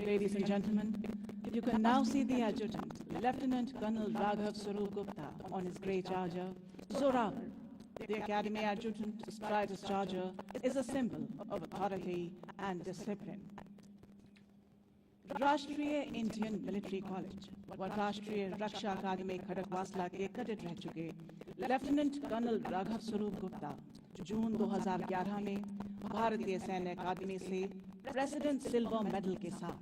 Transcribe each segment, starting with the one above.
Ladies and gentlemen, you can now see the adjutant, Lieutenant Colonel Raghav Swarup Gupta, on his grey charger, Zorawar. The Academy adjutant astride his charger is a symbol of authority and discipline. राष्ट्रीय Indian military college व राष्ट्रीय रक्षा अकादमी खड़गवासला के cadet रह चुके lieutenant colonel Raghav स्वरूप गुप्ता जून 2011 में भारतीय सैन्य अकादमी से प्रेसिडेंट सिल्वर मेडल के साथ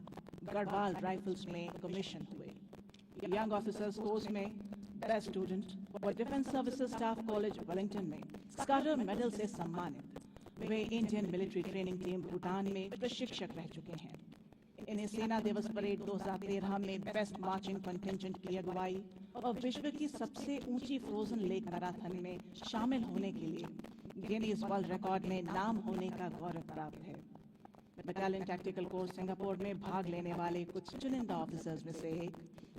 गढ़वाल राइफल्स में कमीशन हुए। यंग ऑफिसर्स कोर्स में बेस्ट स्टूडेंट व defence services staff college Wellington में स्काटर मेडल से सम्मानित। वे Indian military training team Bhutan में प्रशिक्षक रह चुके हैं। इन्हें सेना दिवस परेड 2013 में बेस्ट मार्चिंग कंटिंजेंट की अगुवाई और विश्व की सबसे ऊंची फ्रोजन लेक मैराथन में शामिल होने के लिए गिनीज वर्ल्ड रिकॉर्ड में नाम होने का गौरव प्राप्त है। बटालियन टैक्टिकल कोर्स सिंगापुर में भाग लेने वाले कुछ चुनिंदा ऑफिसर्स में से एक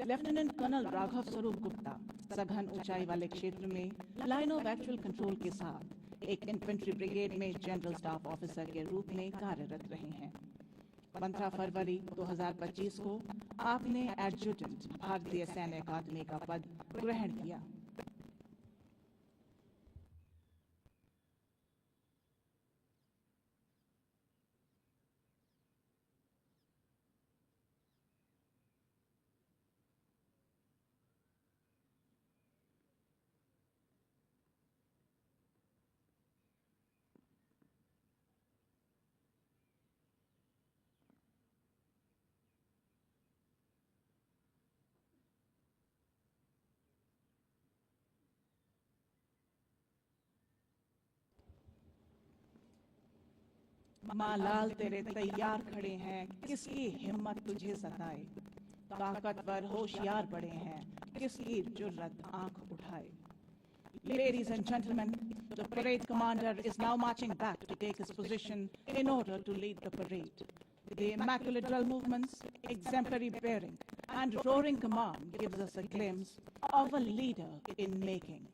लेफ्टिनेंट कर्नल राघव स्वरूप गुप्ता सघन ऊंचाई वाले क्षेत्र में लाइन ऑफ एक्चुअल कंट्रोल के साथ एक इन्फेंट्री ब्रिगेड में जनरल स्टाफ ऑफिसर के रूप में कार्यरत रहे हैं। 15 फरवरी 2025 को आपने एडजुटेंट भारतीय सैन्य अकादमी का पद ग्रहण किया। माँ लाल तेरे तैयार खड़े हैं, किसकी हिम्मत तुझे सताए। ताकतवर होशियार बड़े हैं, किसकी जुर्रत आंख उठाए। Ladies and gentlemen, the parade commander is now marching back to take his position in order to lead the parade. The immaculate drill movements, exemplary bearing, and roaring command gives us a glimpse of a leader in making.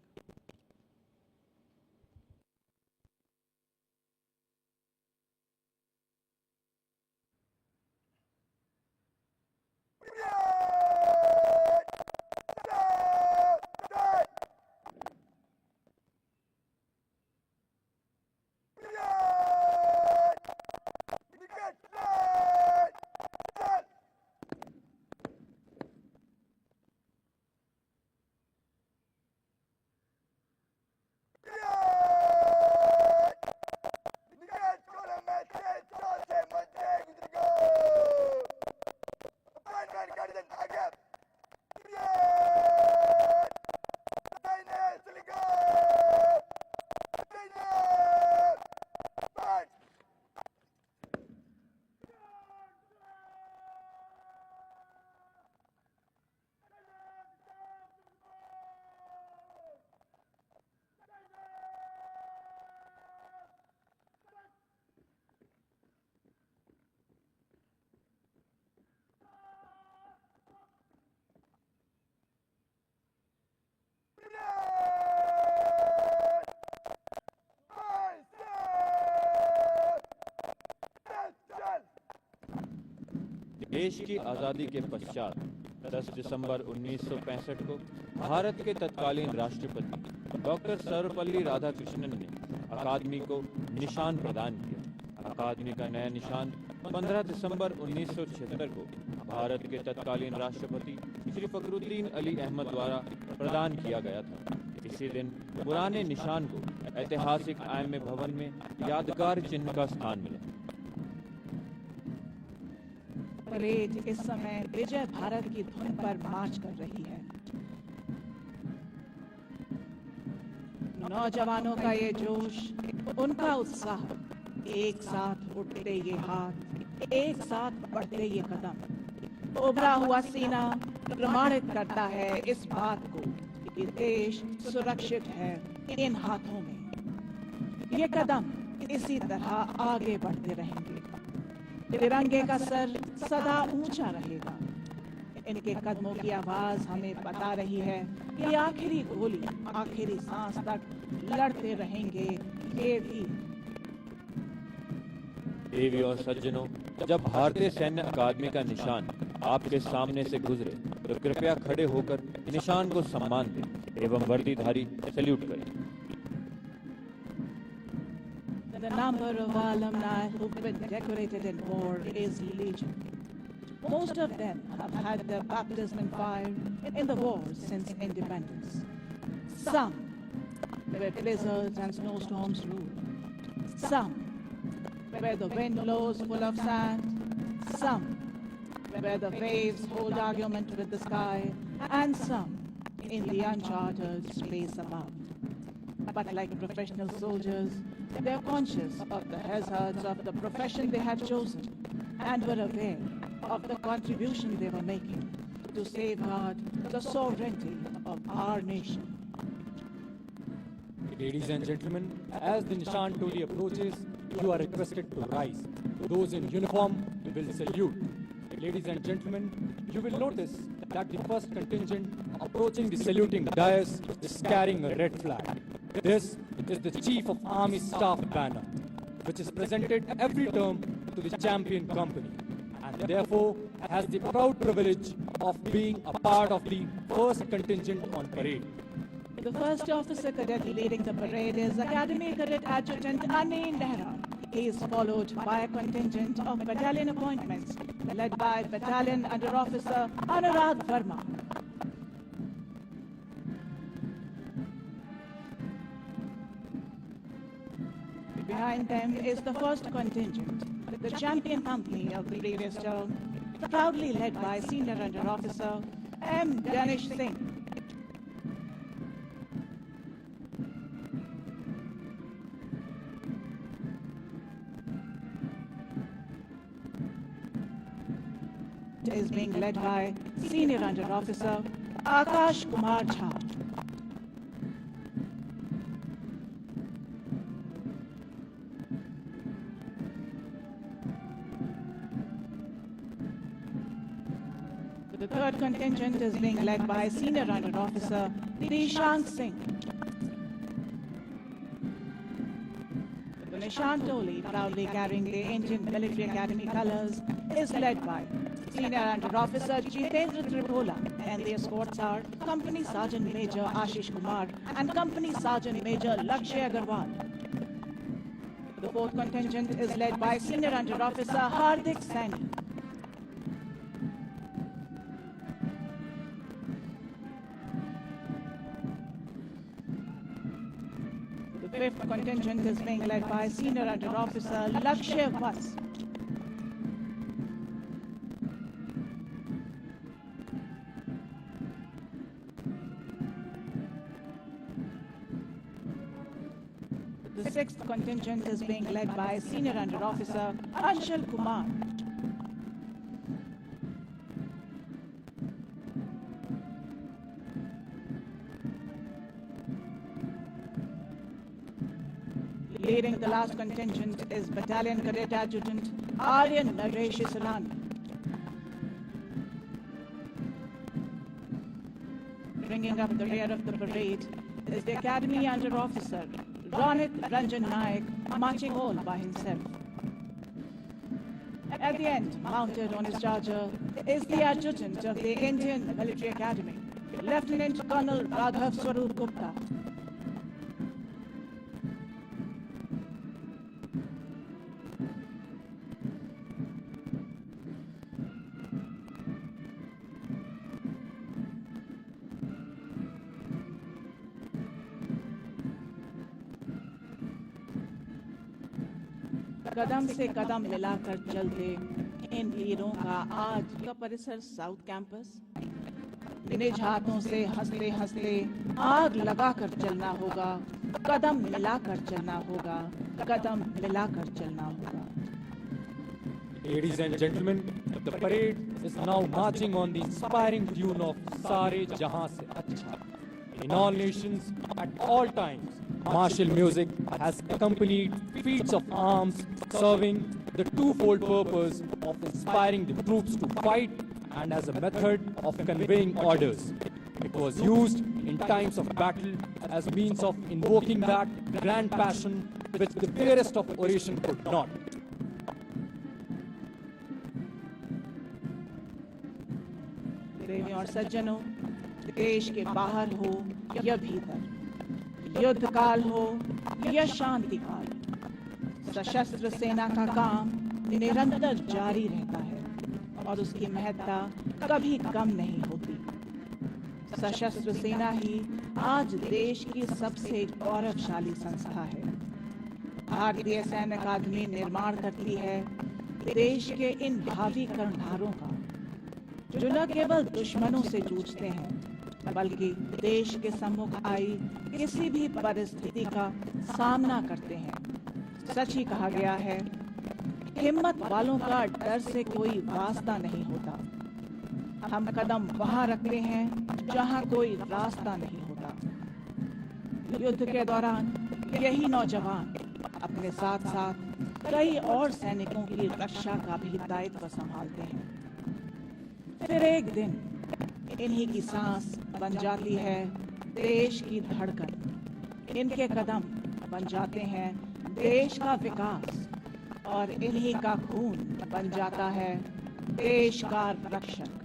देश की आज़ादी के पश्चात 10 दिसंबर 1965 को भारत के तत्कालीन राष्ट्रपति doctor Sarvepalli Radhakrishnan ने अकादमी को निशान प्रदान किया। अकादमी का नया निशान 15 दिसंबर 1976 को भारत के तत्कालीन राष्ट्रपति श्री फखरुद्दीन अली अहमद द्वारा प्रदान किया गया था। इसी दिन पुराने निशान को ऐतिहासिक आईएमए भवन में यादगार चिन्ह का स्थान मिला। परेड इस समय विजय भारत की धुन पर मार्च कर रही है। नौजवानों का ये जोश, उनका उत्साह, एक साथ उठते ये हाथ, एक साथ बढ़ते ये कदम, उभरा हुआ सीना प्रमाणित करता है इस बात को कि देश सुरक्षित है इन हाथों में। ये कदम इसी तरह आगे बढ़ते रहेंगे। तिरंगे का सर सदा ऊंचा रहेगा। इनके कदमों की आवाज हमें बता रही है कि आखिरी गोली, आखिरी सांस तक लड़ते रहेंगे ये वीर। देवी और सज्जनों, जब भारतीय सैन्य अकादमी का निशान आपके सामने से गुजरे तो कृपया खड़े होकर निशान को सम्मान दें एवं वर्दीधारी सैल्यूट करें। The number of alumni who've been decorated in war is legion. Most of them have had their baptism in fire in the war since independence. Some where blizzards and snowstorms rule. Some where the wind blows full of sand. Some where the waves hold argument with the sky. And some in the uncharted space above. But like professional soldiers, they are conscious of the hazards of the profession they had chosen and were aware of the contribution they were making to safeguard the sovereignty of our nation. Ladies and gentlemen, as the Nishan Toli approaches, you are requested to rise. Those in uniform will salute. Ladies and gentlemen, you will notice that the first contingent approaching the saluting dais is carrying a red flag. This is the Chief of Army Staff banner, which is presented every term to the champion company, and therefore has the proud privilege of being a part of the first contingent on parade. The first officer cadet leading the parade is Academy Cadet Adjutant Ani Nehra. He is followed by a contingent of battalion appointments led by Battalion Under Officer Anurag Verma. Behind them is the first contingent, the champion company of the previous term, proudly led by Senior Under Officer M. Danish Singh. Is being led by Senior Under Officer Akash Kumar Jha. The third contingent is being led by Senior Under Officer Dishant Singh. The Nishan Toli, proudly carrying the Indian Military Academy colors, is led by Senior Under Officer Jitendra Tripola, and the escorts are Company Sergeant Major Ashish Kumar and Company Sergeant Major Lakshya Agarwal. The fourth contingent is led by Senior Under Officer Hardik Saini. The fifth contingent is being led by Senior Under Officer Lakshya Vats. The sixth contingent is being led by Senior Under Officer Anshul Kumar. Leading the last contingent is Battalion Cadet Adjutant Aryan Naresh Sarani. Bringing up the rear of the parade is the Academy Under Officer Ronit Ranjan Naik, marching all by himself. At the end, mounted on his charger, is the adjutant of the Indian Military Academy, Lieutenant Colonel Raghav Swarup Gupta. कदम से कदम मिलाकर चलते इन वीरों का आज का परिसर south campus, निज हाथों से हंसते हंसते आग लगाकर चलना होगा, कदम मिलाकर चलना होगा, कदम मिलाकर चलना होगा. Ladies and gentlemen, the parade is now marching on the inspiring tune of Sare Jahan Se Acha. In all nations, at all times, martial music has accompanied feats of arms, serving the twofold purpose of inspiring the troops to fight and as a method of conveying orders. It was used in times of battle as means of invoking that grand passion which the fairest of oration could not. देवियों और सज्जनों, देश के बाहर हो या भीतर, युद्ध काल हो या शांति काल, सशस्त्र सेना का काम निरंतर जारी रहता है और उसकी महत्ता कभी कम नहीं होती। सशस्त्र सेना ही आज देश की सबसे गौरवशाली संस्था है। भारतीय सैन्य अकादमी निर्माण करती है देश के इन भावी कर्णधारों का, जो न केवल दुश्मनों से जूझते हैं बल्कि देश के सम्मुख आई किसी भी परिस्थिति का सामना करते हैं। सच ही कहा गया है, हिम्मत वालों का डर से कोई वास्ता नहीं होता। हम कदम वहां रखते हैं जहां कोई रास्ता नहीं होता। युद्ध के दौरान यही नौजवान अपने साथ साथ कई और सैनिकों की रक्षा का भी दायित्व संभालते हैं। फिर एक दिन इन्हीं की सांस बन जाती है देश की धड़कन, इनके कदम बन जाते हैं देश का विकास और इन्हीं का खून बन जाता है देश का रक्षक।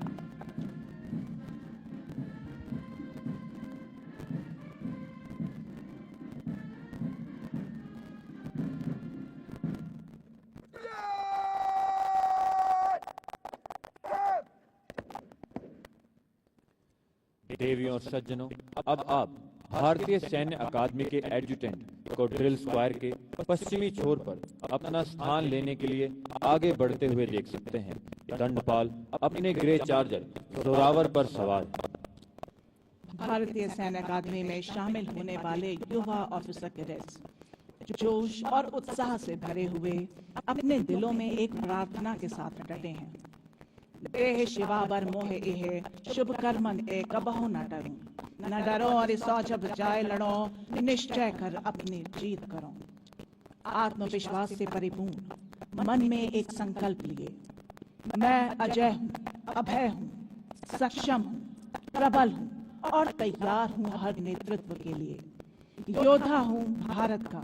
देवियों और सज्जनों, अब आप भारतीय सैन्य अकादमी के एडजुटेंट को ड्रिल स्क्वायर के पश्चिमी छोर पर अपना स्थान लेने के लिए आगे बढ़ते हुए देख सकते हैं। दंडपाल अपने ग्रे चार्जर जोरावर पर सवार। भारतीय सैन्य अकादमी में शामिल होने वाले युवा ऑफिसर कैडेट्स जोश और उत्साह से भरे हुए अपने दिलों में एक प्रार्थना के साथ डटे हैं। देह शिवावर मोह इहे शुभ कर्मन ए कबहु न डरो, न डरो और सौ जब जाए लड़ो, निश्चय कर अपनी जीत करो। आत्मविश्वास से परिपूर्ण मन में एक संकल्प लिए, मैं अजय हूँ, अभय हूँ, सक्षम हूँ, प्रबल हूँ और तैयार हूँ हर नेतृत्व के लिए। योद्धा हूँ भारत का,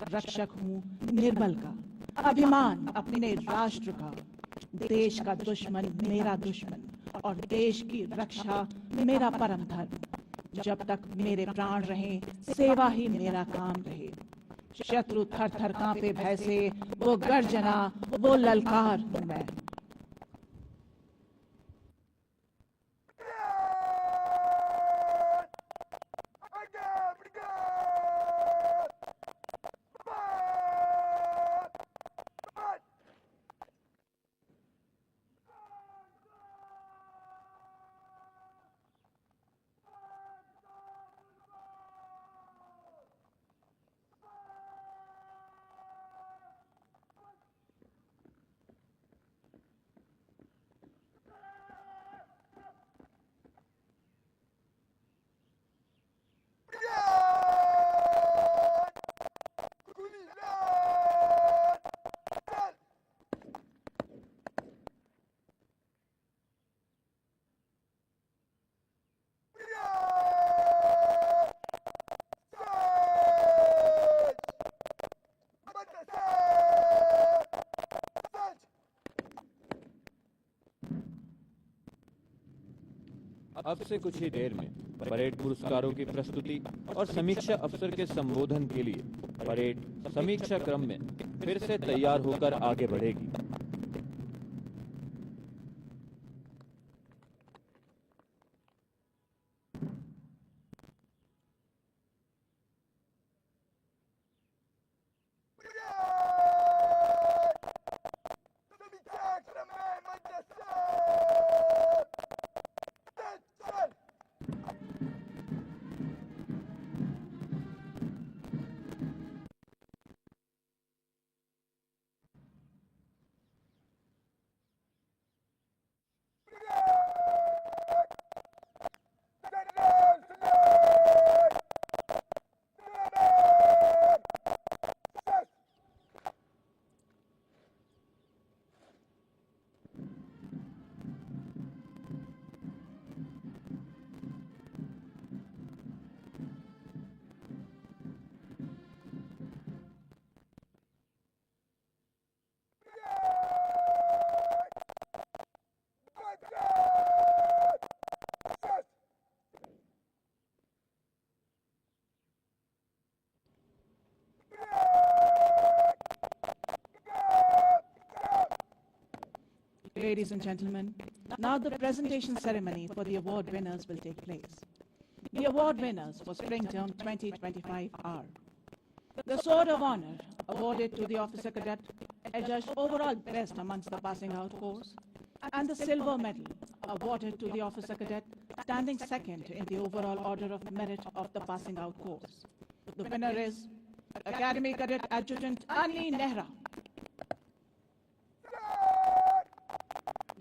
रक्षक हूँ निर्बल का, अभिमान अपने राष्ट्र का, देश का दुश्मन मेरा दुश्मन और देश की रक्षा मेरा परम धर्म। जब तक मेरे प्राण रहें सेवा ही मेरा काम रहे। शत्रु थर थर कांपे भय से, वो गर्जना वो ललकार हूं मैं। अब से कुछ ही देर में परेड पुरस्कारों की प्रस्तुति और समीक्षा अफसर के संबोधन के लिए परेड समीक्षा क्रम में फिर से तैयार होकर आगे बढ़ेगी। Ladies and gentlemen, now the presentation ceremony for the award winners will take place. The award winners for Spring Term 2025 are the Sword of Honor, awarded to the Officer Cadet adjudged overall best amongst the passing out course, and the Silver Medal, awarded to the Officer Cadet standing second in the overall order of merit of the passing out course. The winner is Academy Cadet Adjutant Ani Nehra.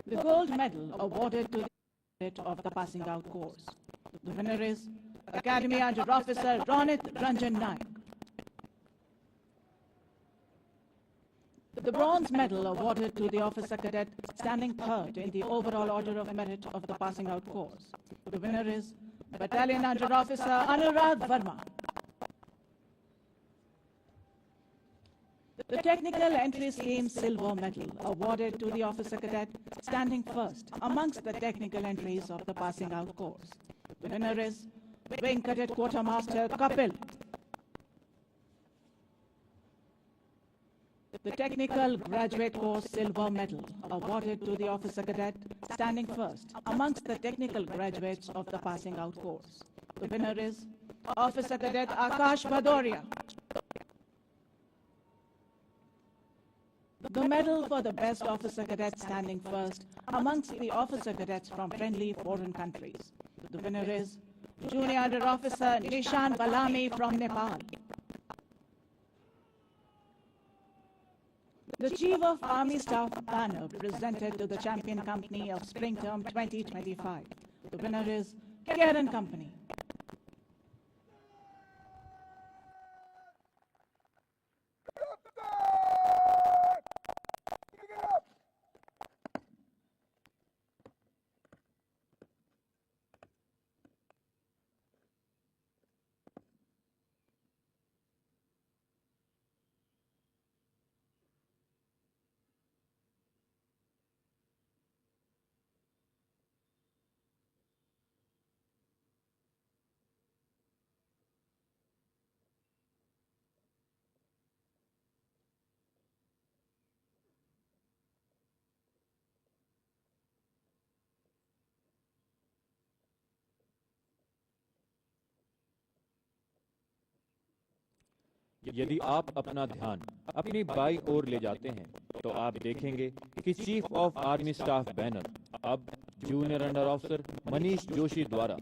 The Gold Medal, awarded to the merit of the passing out course. The winner is Academy Under Officer Ronit Ranjan Naik. The Bronze Medal, awarded to the Officer Cadet standing third in the overall order of merit of the passing out course. The winner is Battalion Under Officer Anurag Verma. The Technical Entry Scheme Silver Medal, awarded to the Officer Cadet standing first amongst the technical entries of the passing out course. The winner is Wing Cadet Quartermaster Kapil. The Technical Graduate Course Silver Medal, awarded to the Officer Cadet standing first amongst the technical graduates of the passing out course. The winner is Officer Cadet Akash Bhadoria. The medal for the best Officer Cadet standing first amongst the Officer Cadets from friendly foreign countries. The winner is Junior Under Officer Nishan Balami from Nepal. The Chief of Army Staff banner presented to the Champion Company of Spring Term 2025. The winner is Karen Company. यदि आप अपना ध्यान अपनी by ओर ले जाते हैं तो आप देखेंगे कि chief of army staff banner अब junior under officer Manish Joshi द्वारा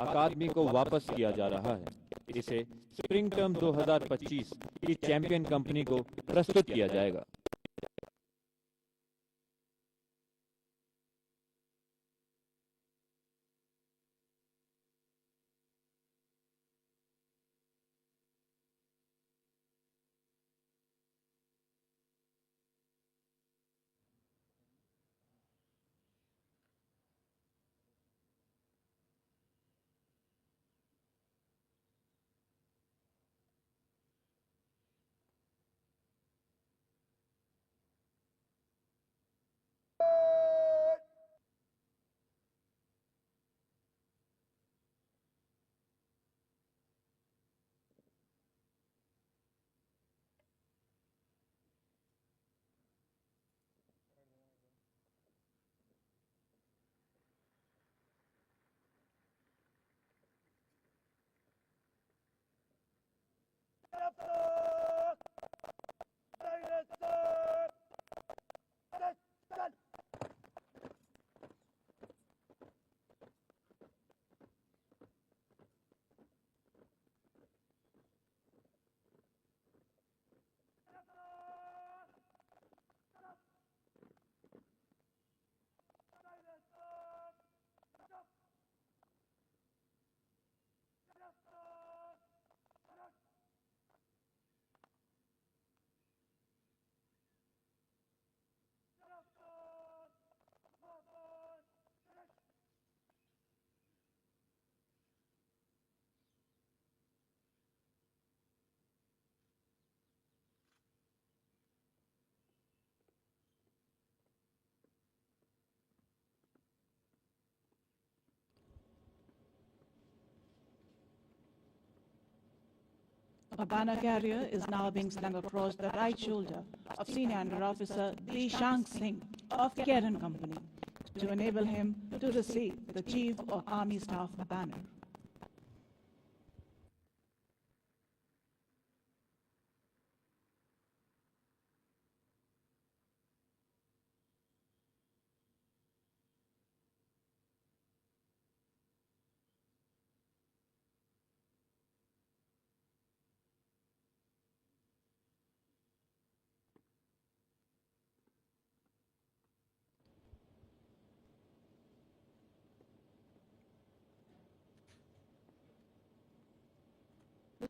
अकादमी को वापस किया जा रहा है। इसे स्प्रिंग टर्म 2025 की चैंपियन कंपनी को प्रस्तुत किया जाएगा। A banner carrier is now being slung across the right shoulder of Senior Under Officer Dishang Singh of Karen Company to enable him to receive the Chief of Army Staff banner.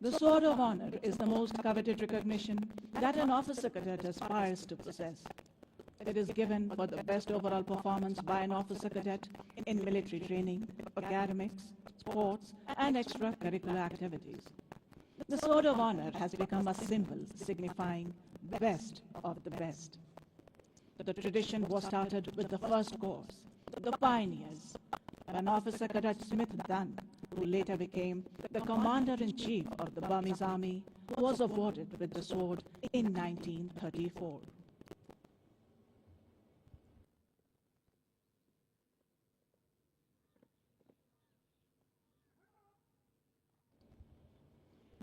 The Sword of Honor is the most coveted recognition that an officer cadet aspires to possess. It is given for the best overall performance by an officer cadet in military training, academics, sports, and extracurricular activities. The Sword of Honor has become a symbol signifying best of the best. The tradition was started with the first course, the pioneers, when Officer Cadet Smith Dunn, who later became the Commander-in-Chief of the Burmese Army, was awarded with the sword in 1934.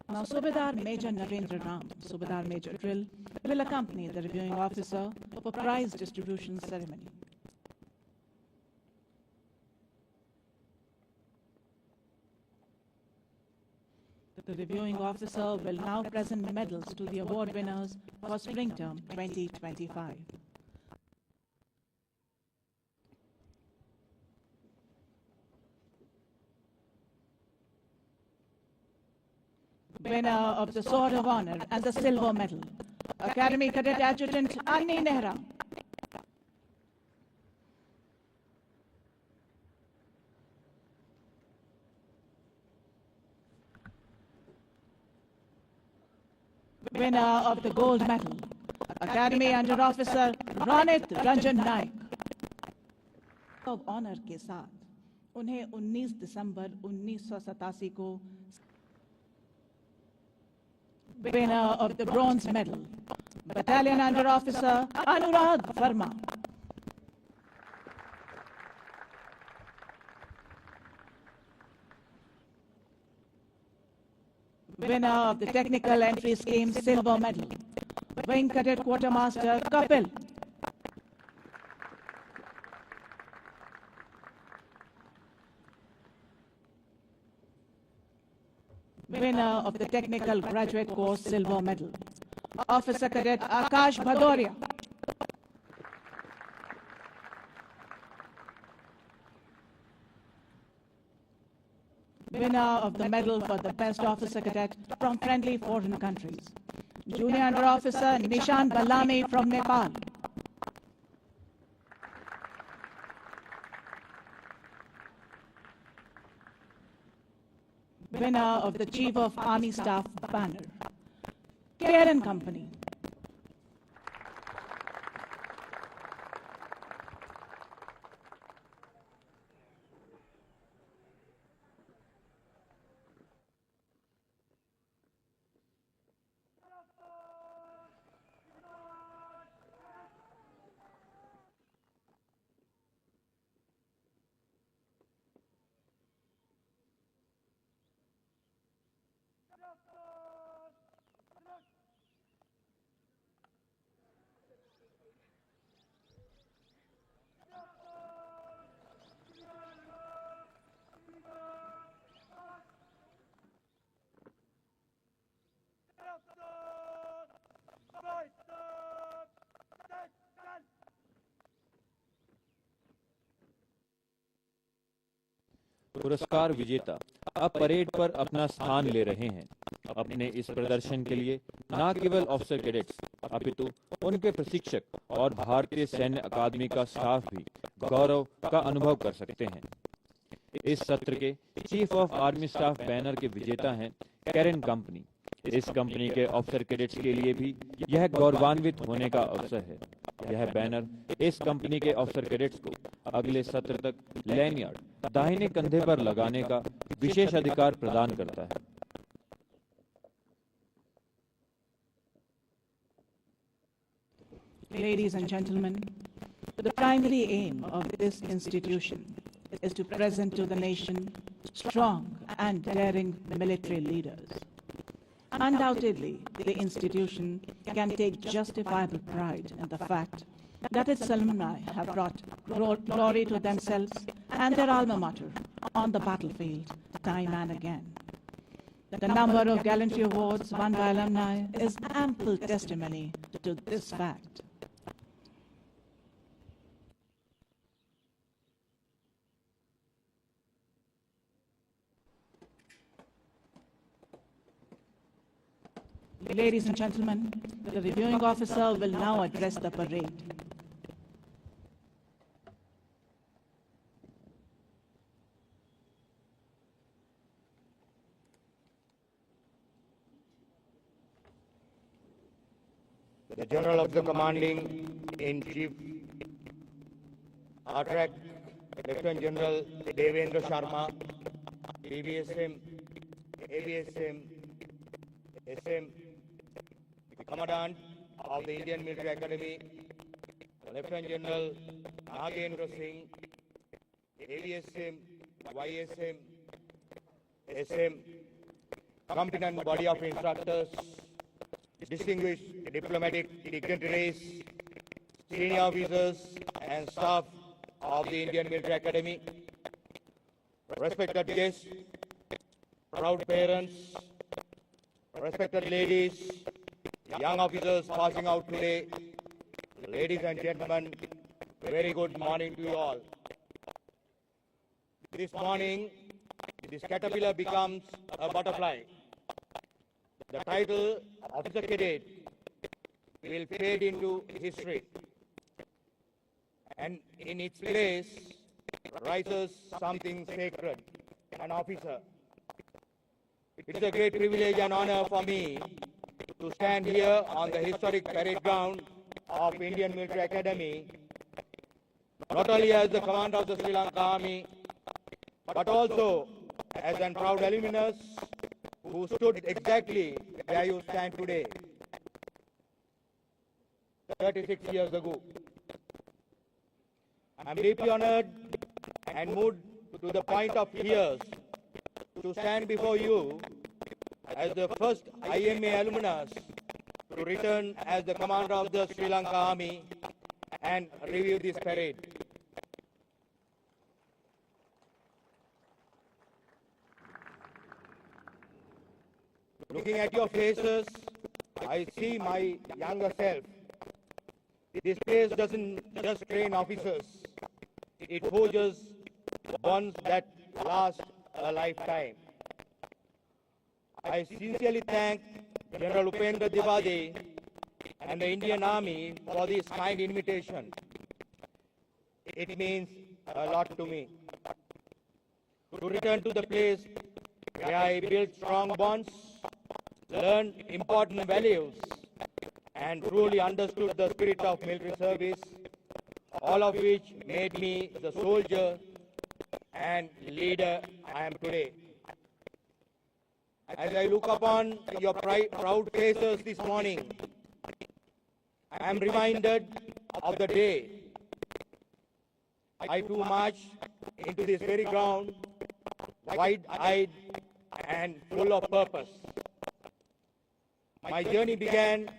Now, Subedar Major Narendra Ram, Subedar Major Drill, will accompany the reviewing officer for prize distribution ceremony. The reviewing officer will now present medals to the award winners for Spring Term 2025. Winner of the Sword of Honor and the Silver Medal, Academy Cadet Adjutant Anni Nehra. Winner of the Gold Medal, Academy Under Officer Ranit Ranjan Naik. of Honor के साथ उन्हें 19 दिसंबर 1987 को winner of the Bronze Medal, Battalion Under Officer Anurag Verma. Winner of the Technical Entry Scheme Silver Medal, Wing Cadet Quartermaster Kapil. Winner of the Technical Graduate Course Silver Medal, Officer Cadet Akash Bhadoria. Winner of the medal for the best officer cadet from friendly foreign countries, Junior Under Officer Nishan Balami from Nepal. Winner of the Chief of Army Staff banner, Karen Company. पुरस्कार विजेता अब parade पर अपना स्थान ले रहे हैं। अपने इस प्रदर्शन के लिए न केवल ऑफिसर कैडेट्स अपितु उनके प्रशिक्षक और भारतीय सैन्य अकादमी का स्टाफ भी गौरव का अनुभव कर सकते हैं। इस सत्र के chief of army staff banner के विजेता हैं कैरन कंपनी। इस कंपनी के ऑफिसर कैडेट्स के लिए भी यह गौरवान्वित होने का अवसर है। यह बैनर इस कंपनी के ऑफिसर कैडेट्स को अगले सत्र तक लैनियार्ड दाहिने कंधे पर लगाने का विशेष अधिकार प्रदान करता है। Ladies and gentlemen, the primary aim of this institution is to present to the nation strong and daring military leaders. Undoubtedly, the institution can take justifiable pride in the fact that its alumni have brought glory to themselves and their alma mater on the battlefield time and again. The number of gallantry awards won by alumni is ample testimony to this fact. Ladies and gentlemen, the reviewing officer will now address the parade. The General of the Commanding in Chief, ATRAC, Lieutenant General Devendra Sharma, PVSM, AVSM, SM, the Commandant of the Indian Military Academy, Lieutenant General Nagendra Singh, AVSM, YSM, SM, competent body of instructors, distinguished diplomatic dignitaries, senior officers and staff of the Indian Military Academy, respected guests, proud parents, respected ladies, young officers passing out today, ladies and gentlemen, very good morning to you all. This morning, this caterpillar becomes a butterfly. The title Officer Cadet will fade into history, and in its place rises something sacred, an officer. It is a great privilege and honor for me to stand here on the historic parade ground of Indian Military Academy, not only as the commander of the Sri Lanka Army, but also as a proud alumnus who stood exactly where you stand today, 36 years ago. I am deeply honored and moved to the point of tears to stand before you as the first IMA alumnus to return as the commander of the Sri Lanka Army and review this parade. Looking at your faces, I see my younger self. This place doesn't just train officers, it forges bonds that last a lifetime. I sincerely thank General Upendra Dwivedi and the Indian Army for this kind invitation. It means a lot to me. To return to the place where I built strong bonds, learned important values, and truly understood the spirit of military service, all of which made me the soldier and leader I am today. As I look upon your proud faces this morning, I am reminded of the day I too marched into this very ground, wide-eyed and full of purpose. My journey began,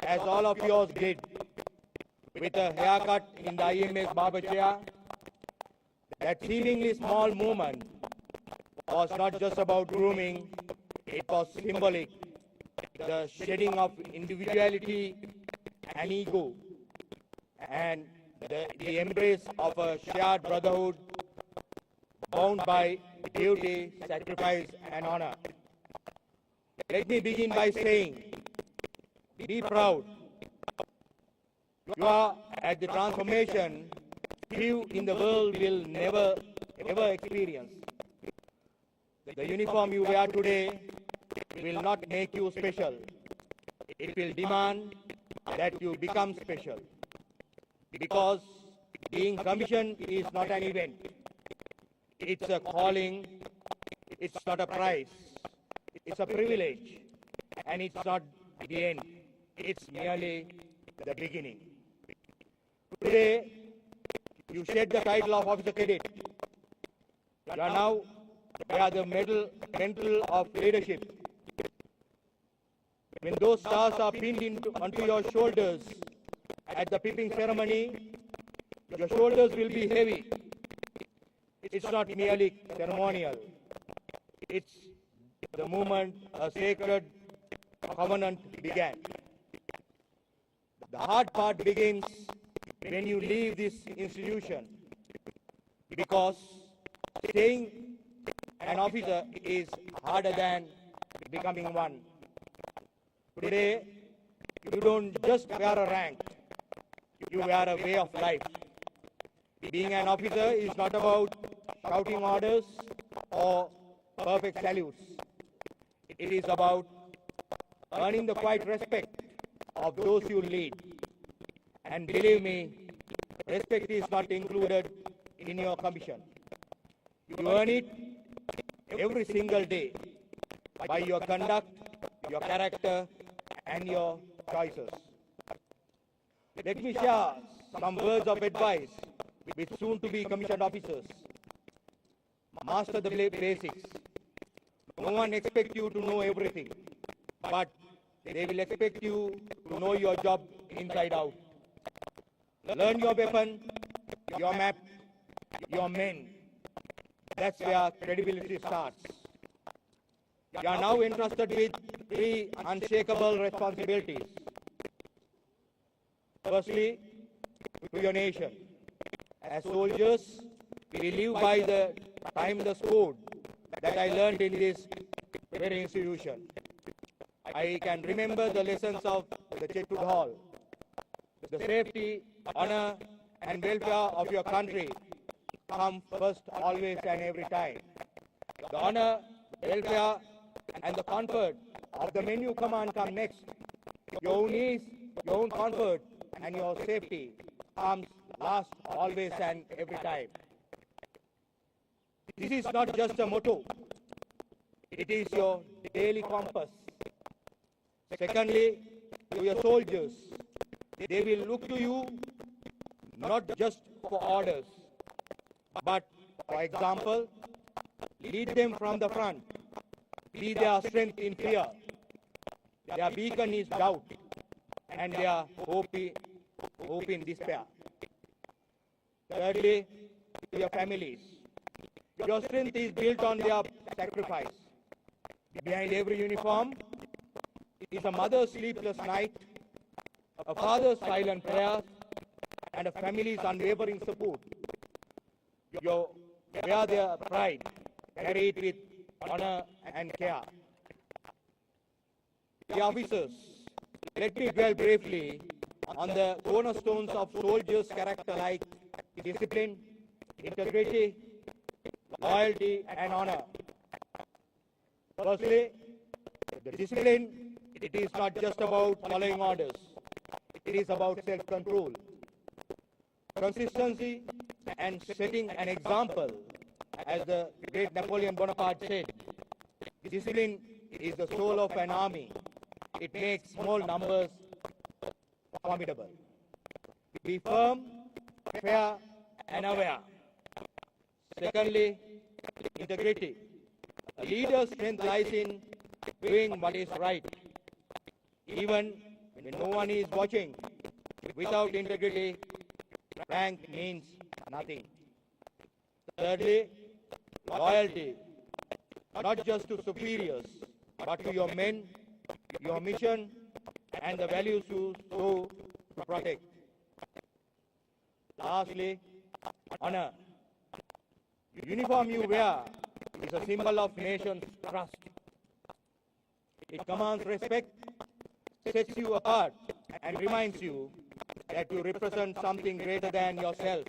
as all of yours did, with a haircut in the IMS barber chair. That seemingly small movement was not just about grooming, it was symbolic, the shedding of individuality and ego, and the embrace of a shared brotherhood bound by duty, sacrifice, and honor. Let me begin by saying, be proud. You are at the transformation few in the world will never ever experience. The uniform you wear today will not make you special. It will demand that you become special. Because being commissioned is not an event. It's a calling. It's not a prize. It's a privilege. And it's not the end. It's merely the beginning. Today, you shed the title of officer cadet. You are now wear the mantle of leadership. When those stars are pinned onto your shoulders at the piping ceremony, your shoulders will be heavy. It's not merely ceremonial. It's the moment a sacred covenant began. The hard part begins when you leave this institution, because staying an officer is harder than becoming one. Today, you don't just wear a rank, you wear a way of life. Being an officer is not about shouting orders or perfect salutes. It is about earning the quiet respect of those you lead. And believe me, respect is not included in your commission. You earn it every single day by your conduct, your character, and your choices. Let me share some words of advice with soon-to-be commissioned officers. Master the basics. No one expects you to know everything, but they will expect you to know your job inside out. Learn your weapon, your map, your men. That's where credibility starts. You are now entrusted with 3 unshakable responsibilities. Firstly, to your nation. As soldiers, we live by the timeless code that I learned in this very institution. I can remember the lessons of the Chetwood Hall. The safety, honor, and welfare of your country come first, always, and every time. The honor, welfare, and the comfort of the men you command come next. Your own ease, your own comfort, and your safety comes last, always, and every time. This is not just a motto. It is your daily compass. Secondly, to your soldiers, they will look to you not just for orders, but for example. Lead them from the front. Be their strength in fear. Their beacon is doubt, and their hope in despair. Thirdly, to your families. Your strength is built on their sacrifice. Behind every uniform is a mother's sleepless night, a father's silent prayers, and a family's unwavering support. You wear their pride, carry it with honor and care. The officers, let me dwell briefly on the cornerstones of soldiers' character like discipline, integrity, loyalty, and honor. Firstly, the discipline, it is not just about following orders. It is about self-control, consistency, and setting an example. As the great Napoleon Bonaparte said, discipline is the soul of an army. It makes small numbers formidable. Be firm, fair, and aware. Secondly, integrity. A leader's strength lies in doing what is right, even when no one is watching. Without integrity, rank means nothing. Thirdly, loyalty, not just to superiors, but to your men, your mission, and the values you so protect. Lastly, honor. The uniform you wear is a symbol of nation's trust. It commands respect, sets you apart, and reminds you that you represent something greater than yourself.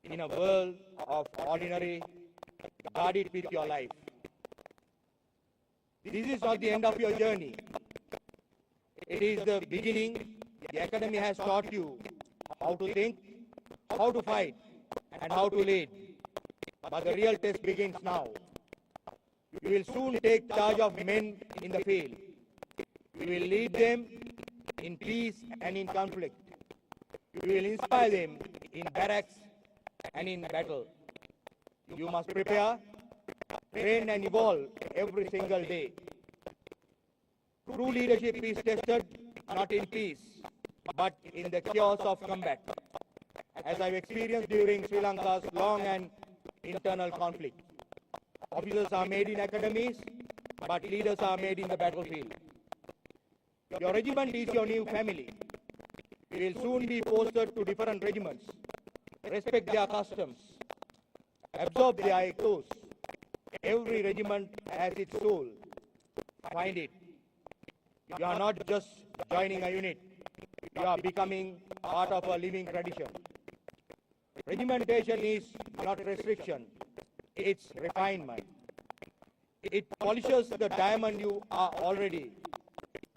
In a world of ordinary, guard it with your life. This is not the end of your journey. It is the beginning. The academy has taught you how to think, how to fight, and how to lead. But the real test begins now. You will soon take charge of men in the field. You will lead them in peace and in conflict. You will inspire them in barracks and in battle. You must prepare, train and evolve every single day. True leadership is tested not in peace, but in the chaos of combat, as I've experienced during Sri Lanka's long and internal conflict. Officers are made in academies, but leaders are made in the battlefield. Your regiment is your new family. You will soon be posted to different regiments. Respect their customs. Absorb their ethos. Every regiment has its soul. Find it. You are not just joining a unit. You are becoming part of a living tradition. Regimentation is not restriction. It's refinement. It polishes the diamond you are already.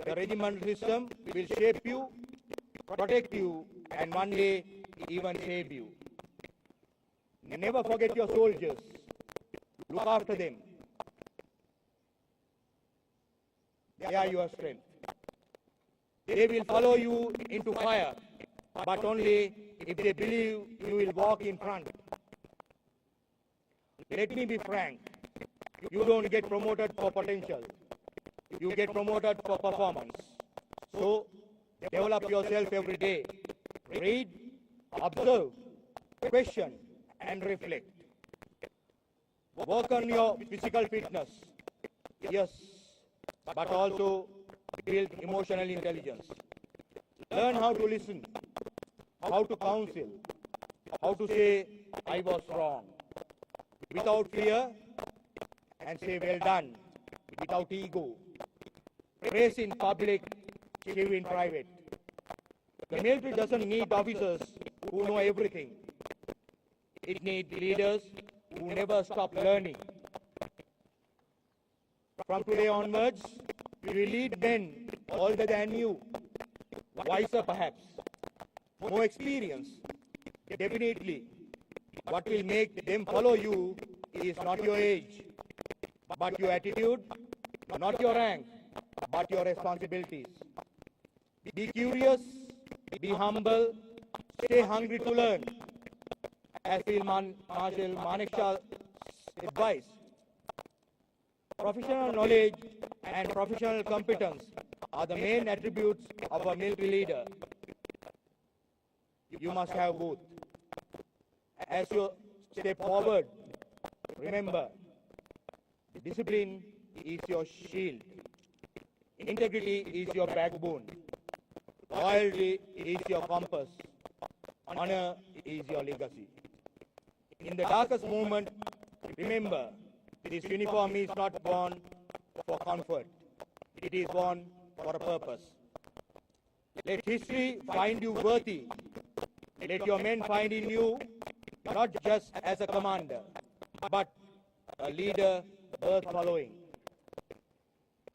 The regiment system will shape you, protect you, and one day even save you. Never forget your soldiers. Look after them. They are your strength. They will follow you into fire, but only if they believe you will walk in front. Let me be frank. You don't get promoted for potential. You get promoted for performance. So, develop yourself every day. Read, observe, question, and reflect. Work on your physical fitness. Yes, but also build emotional intelligence. Learn how to listen, how to counsel, how to say, I was wrong, without fear, and say, well done, without ego. Praise in public, give in private. The military doesn't need officers who know everything. It needs leaders who never stop learning. From today onwards, we will lead men older than you, wiser perhaps, more experienced. Definitely, what will make them follow you is not your age, but your attitude, not your rank, but your responsibilities. Be curious, be humble, stay hungry to learn. As Field Marshal Manekshaw advised, professional knowledge and professional competence are the main attributes of a military leader. You must have both. As you step forward, remember, discipline is your shield. Integrity is your backbone. Loyalty is your compass. Honor is your legacy. In the darkest moment, remember, this uniform is not worn for comfort. It is worn for a purpose. Let history find you worthy. Let your men find in you not just as a commander, but a leader worth following.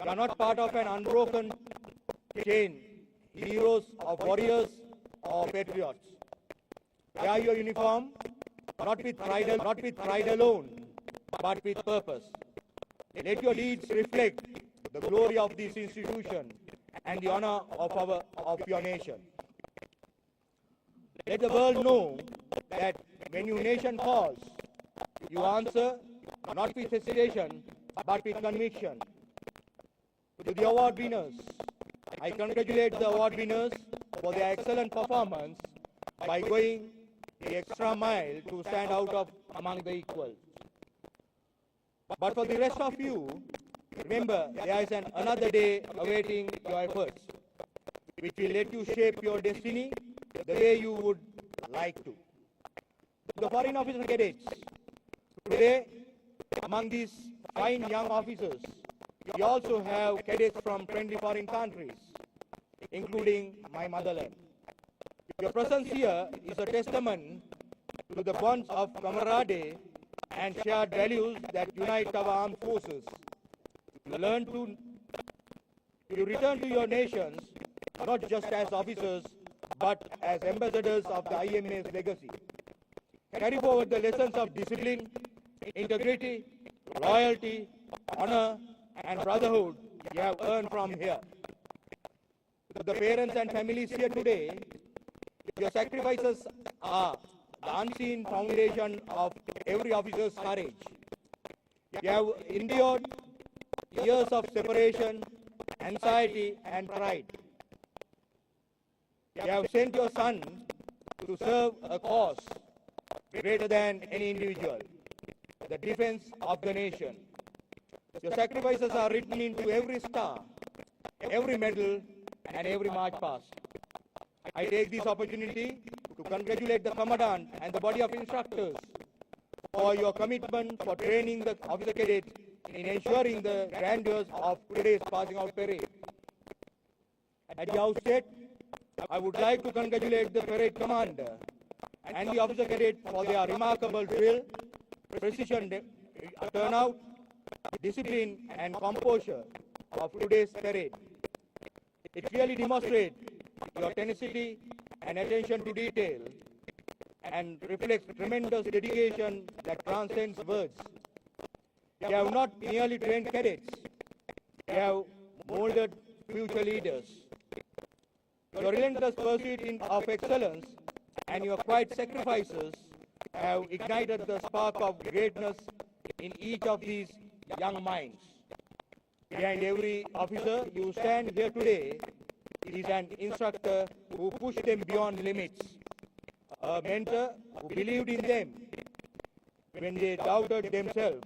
You are not part of an unbroken chain, heroes or warriors or patriots. Wear your uniform not with pride alone, but with purpose. Let your deeds reflect the glory of this institution and the honor of your nation. Let the world know that when your nation calls, you answer not with hesitation, but with conviction. To the award winners, I congratulate the award winners for their excellent performance by going the extra mile to stand out among the equals. But for the rest of you, remember there is another day awaiting your efforts, which will let you shape your destiny the way you would like to. The foreign officer cadets, today among these fine young officers, we also have cadets from friendly foreign countries, including my motherland. Your presence here is a testament to the bonds of camaraderie and shared values that unite our armed forces. You return to your nations not just as officers, but as ambassadors of the IMA's legacy. Carry forward the lessons of discipline, integrity, loyalty, honor, and brotherhood you have earned from here. To the parents and families here today, Your sacrifices are the unseen foundation of every officer's courage. You have endured years of separation, anxiety, and pride. You have sent your son to serve a cause greater than any individual, the defense of the nation. Your sacrifices are written into every star, every medal, and every march past. I take this opportunity to congratulate the Commandant and the body of instructors for your commitment for training the officer cadets in ensuring the grandeurs of today's passing out parade. At the outset, I would like to congratulate the parade commander and the officer cadet for their remarkable drill, precision turnout, discipline, and composure of today's parade. It really demonstrates your tenacity and attention to detail and reflects tremendous dedication that transcends words. You have not merely trained cadets, you have molded future leaders. Your relentless pursuit of excellence and your quiet sacrifices have ignited the spark of greatness in each of these young minds. Behind every officer you stand here today is an instructor who pushed them beyond limits, a mentor who believed in them when they doubted themselves,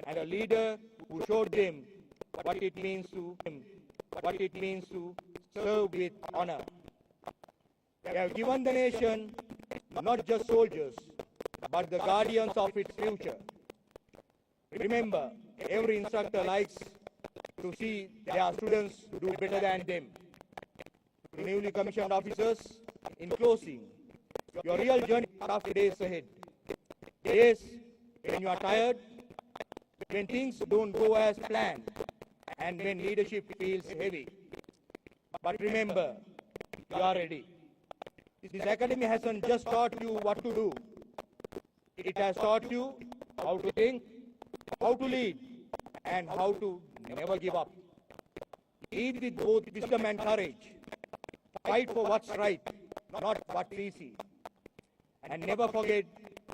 and a leader who showed them what it means to serve with honor. They have given the nation not just soldiers, but the guardians of its future. Remember, every instructor likes to see their students do better than them. To newly commissioned officers, in closing, your real journey are after days ahead. Days when you are tired, when things don't go as planned, and when leadership feels heavy. But remember, you are ready. This academy hasn't just taught you what to do. It has taught you how to think, how to lead, and how to never give up. Lead with both wisdom and courage. Fight for what's right, not what's easy. And never forget,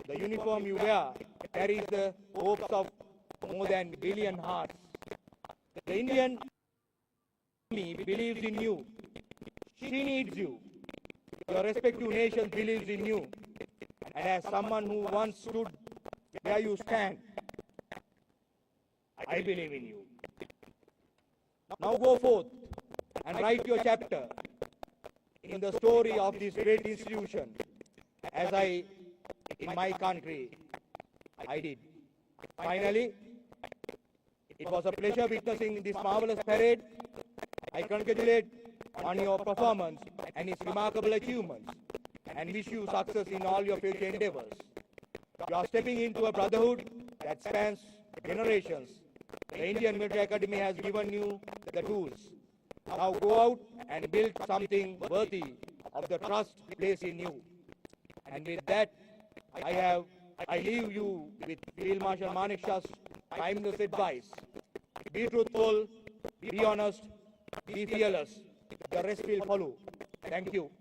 the uniform you wear carries the hopes of more than a billion hearts. The Indian Army believes in you. She needs you. Your respective nations believes in you. And as someone who once stood where you stand, I believe in you. Now go forth and write your chapter in the story of this great institution, as in my country, I did. Finally, it was a pleasure witnessing this marvelous parade. I congratulate on your performance and its remarkable achievements, and wish you success in all your future endeavors. You are stepping into a brotherhood that spans generations. The Indian Military Academy has given you the tools. Now go out and build something worthy of the trust placed in you. And with that, I leave you with Field Marshal Manik Shah's timeless advice. Be truthful, be honest, be fearless. The rest will follow. Thank you.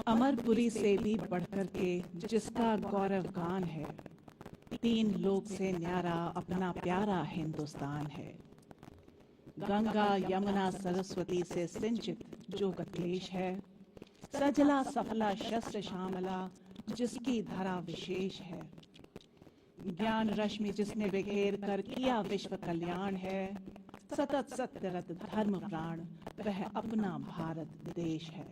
Amarpuri से भी बढ़कर के जिसका गौरव गान है, तीन लोक से न्यारा अपना प्यारा हिंदुस्तान है। गंगा यमुना सरस्वती से सिंचित जो गतलेश है, सजला सफला शस्त्र श्यामला जिसकी धरा विशेष है। ज्ञान रश्मि जिसने बिखेर कर किया विश्व कल्याण है, सतत सत्यरत धर्म प्राण वह अपना भारत देश है।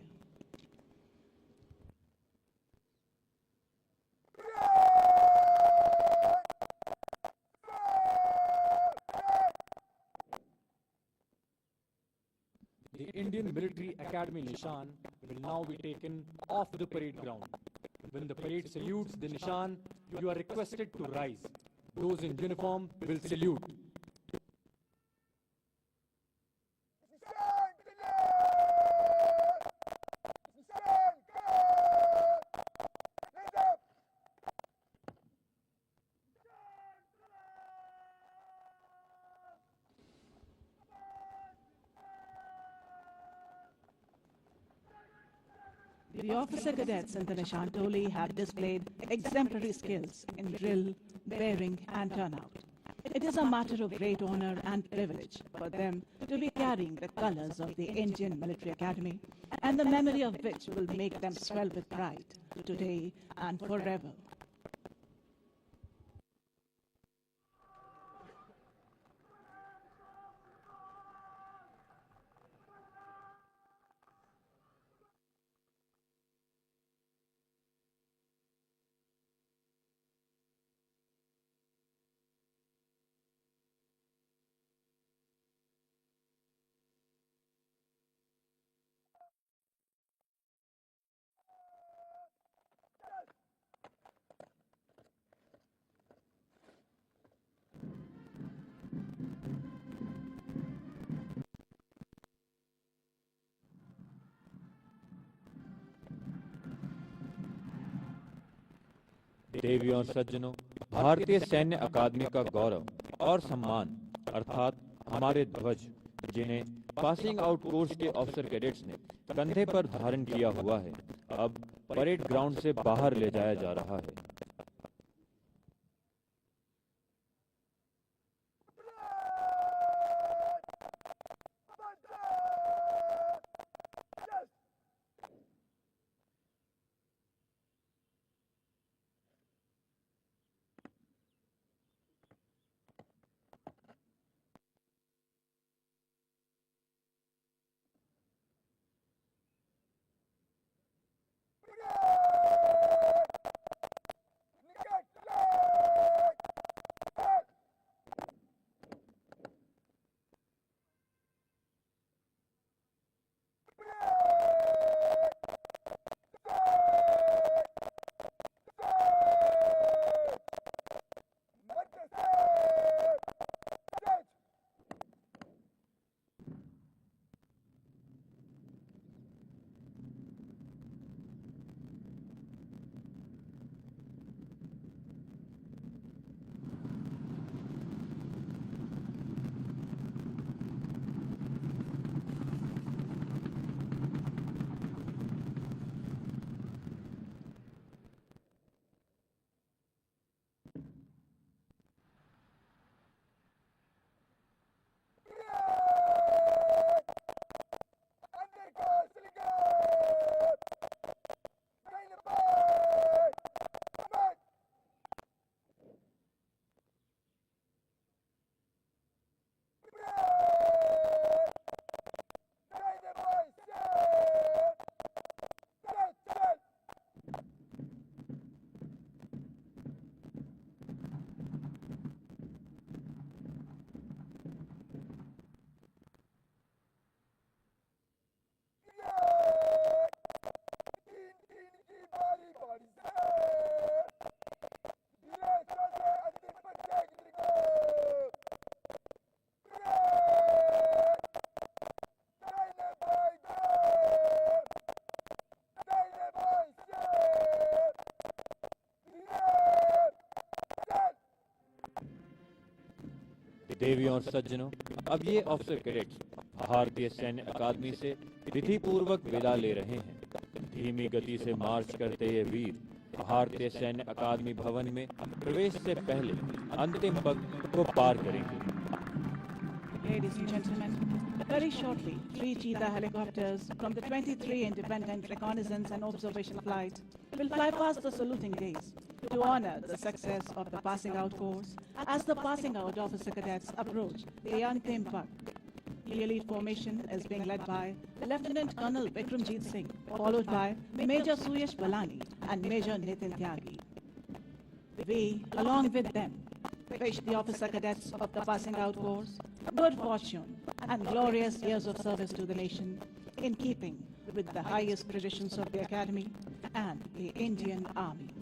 The Indian Military Academy Nishan will now be taken off the parade ground. When the parade salutes the Nishan, you are requested to rise. Those in uniform will salute. The officer cadets in the Nishan Toli have displayed exemplary skills in drill, bearing, and turnout. It is a matter of great honor and privilege for them to be carrying the colors of the Indian Military Academy, and the memory of which will make them swell with pride today and forever. देवियों और सज्जनों, भारतीय सैन्य अकादमी का गौरव और सम्मान अर्थात हमारे ध्वज, जिन्हें पासिंग आउट कोर्स के ऑफिसर कैडेट्स ने कंधे पर धारण किया हुआ है, अब परेड ग्राउंड से बाहर ले जाया जा रहा है। देवियों और सज्जनों, अब ये ऑफिसर कैडेट्स भारतीय सैन्य अकादमी से विधि पूर्वक विदा ले रहे हैं। धीमी गति से मार्च करते ये वीर भारतीय सैन्य अकादमी भवन में प्रवेश से पहले अंतिम पग को पार करेंगे। Ladies and gentlemen, very shortly, 3 Cheetah helicopters from the 23 Independent Reconnaissance and Observation Flight will fly past the saluting days to honor the success of the passing out course as the passing out officer cadets approach the Antim Pag. The elite formation is being led by Lieutenant Colonel Vikramjit Singh, followed by Major Suyesh Balani and Major Nitin Tyagi. We, along with them, wish the officer cadets of the passing out course good fortune and glorious years of service to the nation in keeping with the highest traditions of the Academy and the Indian Army.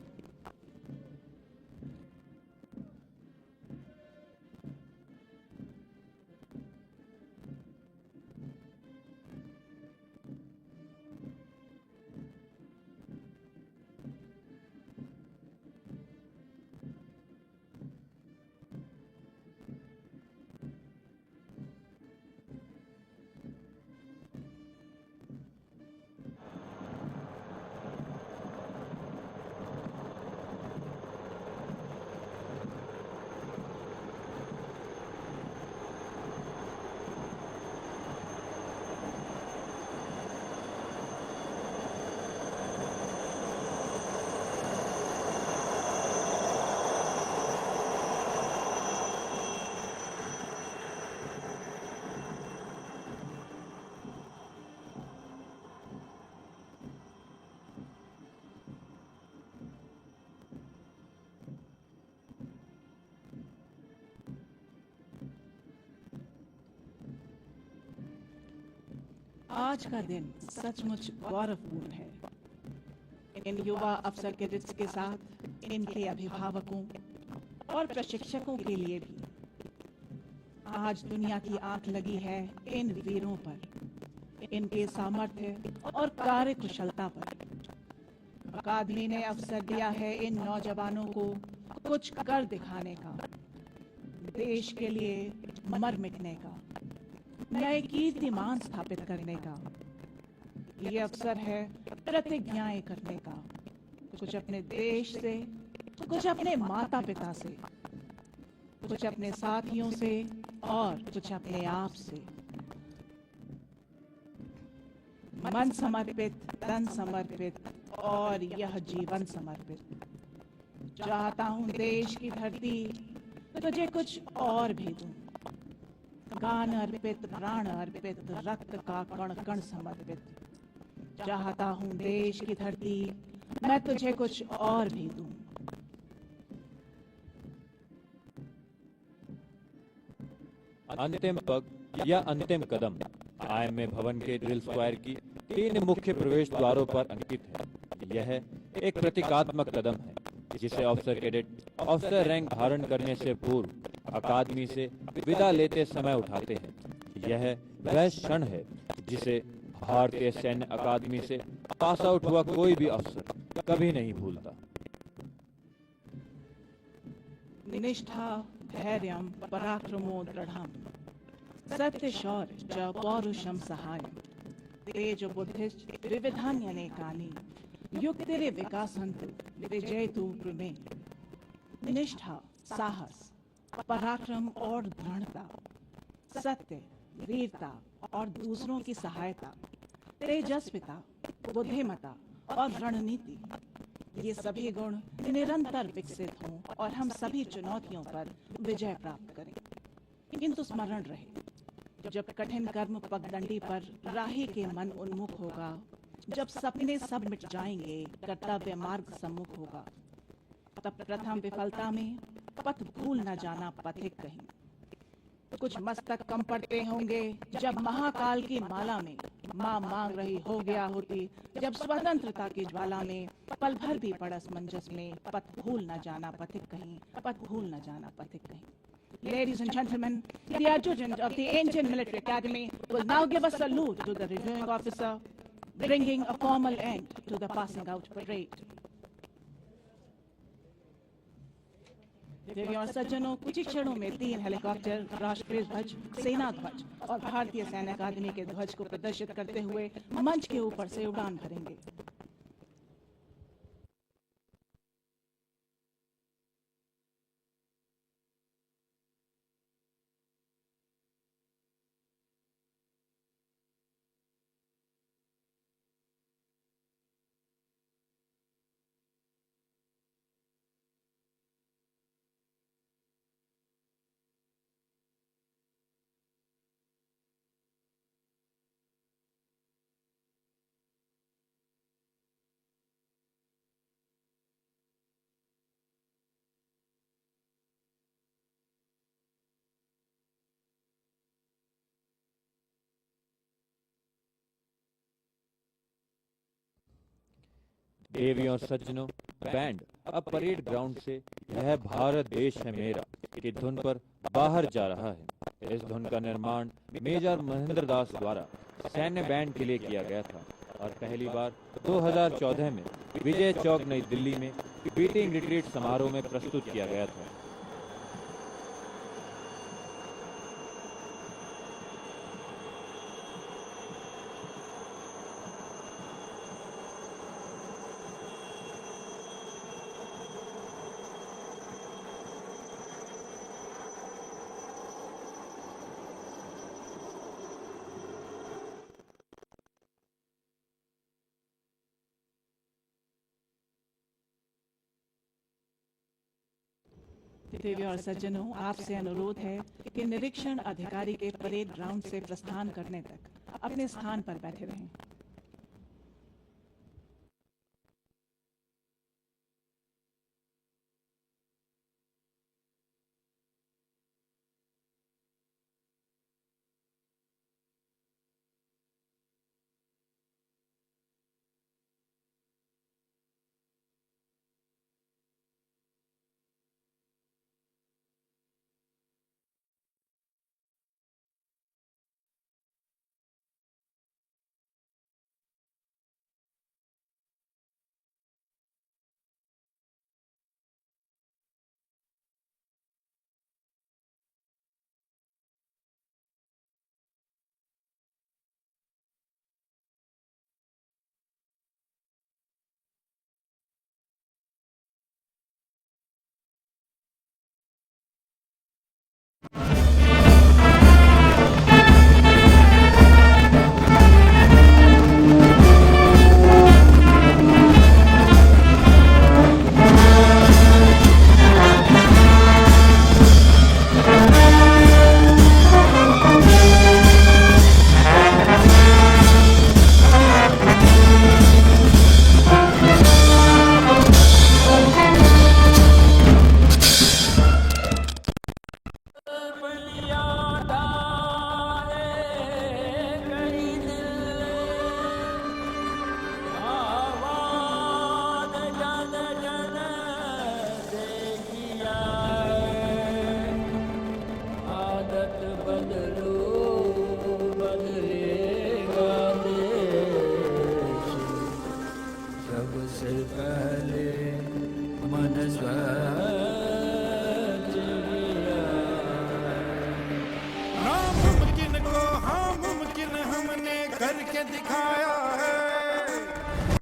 आज का दिन सचमुच गौरवपूर्ण है। इन युवा अफसर cadets के साथ इनके अभिभावकों और प्रशिक्षकों के लिए भी आज दुनिया की आंख लगी है इन वीरों पर, इनके सामर्थ्य और कार्यकुशलता पर। अकादमी ने अवसर दिया है इन नौजवानों को कुछ कर दिखाने का, देश के लिए मर मिटने का, नए कीर्तिमान स्थापित करने का। ये अवसर है प्रतिज्ञाएं करने का, कुछ अपने देश से, कुछ अपने माता पिता से, कुछ अपने साथियों से और कुछ अपने आप से। मन समर्पित, तन समर्पित और यह जीवन समर्पित। चाहता हूं देश की धरती तुझे कुछ और भी दूं, गान अर्पित, प्राण अर्पित, रक्त का कण कण समर्पित। चाहता हूं देश की धरती मैं तुझे कुछ और भी दूं। अंतिम पग या अंतिम कदम आईएमए भवन के ड्रिल स्क्वायर की 3 मुख्य प्रवेश द्वारों पर अंकित है। यह एक प्रतीकात्मक कदम है जिसे अफसर कैडेट अफसर रैंक धारण करने से पूर्व अकादमी से विदा लेते समय उठाते हैं। यह वह क्षण है जिसे भारतीय सैन्य अकादमी से पास आउट हुआ कोई भी अफसर कभी नहीं भूलता। निष्ठा धैर्यं पराक्रमो दृढ़म् सत्य शौर्य च पौरुषम सहायम् तेज बुद्धिश्च विविधान्यनेकानि युक्तिरे विकासन्तु विजयतु ब्रुमे। निष्ठा, साहस, पराक्रम और दृढ़ता, सत्य, वीरता और दूसरों की सहायता, तेजस्विता, बुद्धिमत्ता और रणनीति, ये सभी गुण निरंतर विकसित हों और हम सभी चुनौतियों पर विजय प्राप्त करें। किंतु स्मरण रहे, जब कठिन कर्म पगडंडी पर राही के मन उन्मुख होगा, जब सपने सब मिट जाएंगे, कर्तव्य मार्ग सम्मुख होगा, तब प्रथम विफलता में पथ भूल न जाना पथिक कहीं। कुछ मस्तक कम पड़ते होंगे जब महाकाल की माला में माँ मांग रही हो गया होती, जब स्वतंत्रता की ज्वाला में पल भर भी पड़स मंजस में पथ भूल न जाना पथिक कहीं, पथ भूल न जाना पथिक कहीं। Ladies and gentlemen, the adjutant of the Indian Military Academy will now give a salute to the reviewing officer, bringing a formal end to the passing out parade. देवियों और सज्जनों, कुछ ही क्षणों में 3 हेलीकॉप्टर राष्ट्रीय ध्वज, सेना ध्वज और भारतीय सैन्य अकादमी के ध्वज को प्रदर्शित करते हुए मंच के ऊपर से उड़ान भरेंगे। देवियों और सज्जनों, बैंड अब परेड ग्राउंड से यह भारत देश है मेरा की धुन पर बाहर जा रहा है। इस धुन का निर्माण मेजर महेंद्र दास द्वारा सैन्य बैंड के लिए किया गया था और पहली बार 2014 में विजय चौक नई दिल्ली में बीटिंग रिट्रीट समारोह में प्रस्तुत किया गया था। देवियों और सज्जनों, आपसे अनुरोध है कि निरीक्षण अधिकारी के परेड ग्राउंड से प्रस्थान करने तक अपने स्थान पर बैठे रहें। सच गया। नामुमकिन को हाँ मुमकिन हमने करके दिखाया।